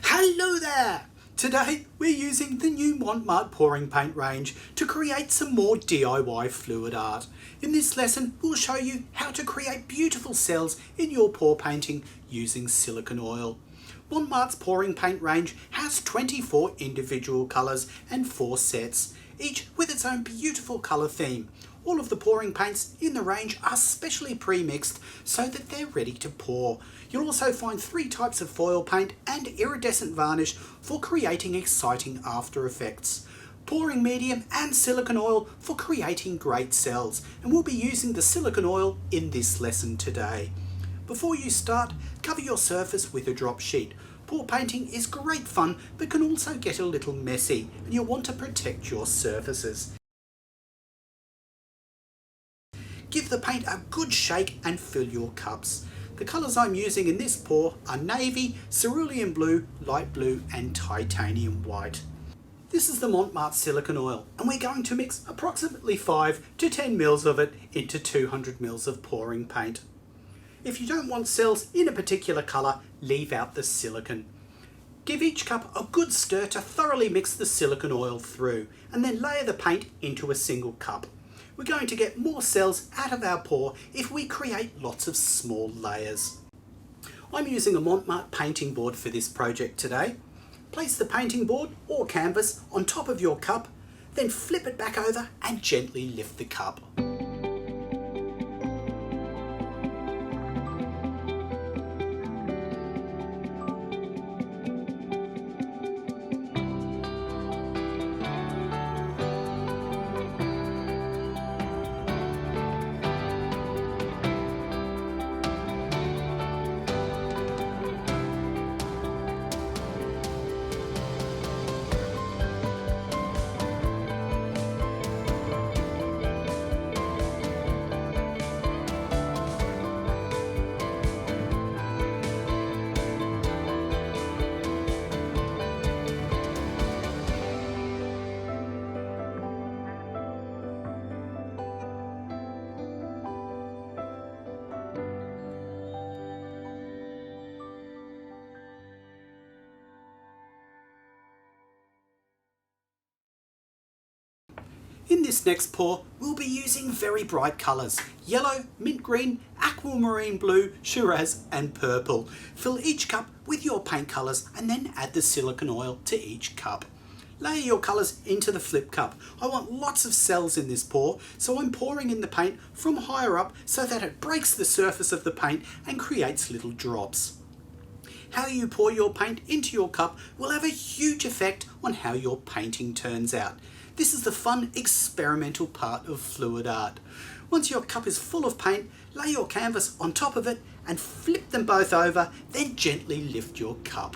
Hello there! Today we're using the new Montmart pouring paint range to create some more DIY fluid art. In this lesson we'll show you how to create beautiful cells in your pour painting using silicone oil. Montmart's pouring paint range has 24 individual colours and 4 sets, each with its own beautiful colour theme. All of the pouring paints in the range are specially pre-mixed so that they're ready to pour. You'll also find 3 types of foil paint and iridescent varnish for creating exciting after effects. Pouring medium and silicone oil for creating great cells, and we'll be using the silicone oil in this lesson today. Before you start, cover your surface with a drop sheet. Pour painting is great fun but can also get a little messy, and you'll want to protect your surfaces. Give the paint a good shake and fill your cups. The colours I'm using in this pour are navy, cerulean blue, light blue and titanium white. This is the Montmart silicone oil, and we're going to mix approximately 5 to 10 mils of it into 200 mils of pouring paint. If you don't want cells in a particular colour, leave out the silicone. Give each cup a good stir to thoroughly mix the silicone oil through, and then layer the paint into a single cup. We're going to get more cells out of our pour if we create lots of small layers. I'm using a Montmart painting board for this project today. Place the painting board or canvas on top of your cup, then flip it back over and gently lift the cup. In this next pour, we'll be using very bright colours: yellow, mint green, aquamarine blue, shiraz and purple. Fill each cup with your paint colours and then add the silicone oil to each cup. Layer your colours into the flip cup. I want lots of cells in this pour, so I'm pouring in the paint from higher up so that it breaks the surface of the paint and creates little drops. How you pour your paint into your cup will have a huge effect on how your painting turns out. This is the fun experimental part of fluid art. Once your cup is full of paint, lay your canvas on top of it and flip them both over, then gently lift your cup.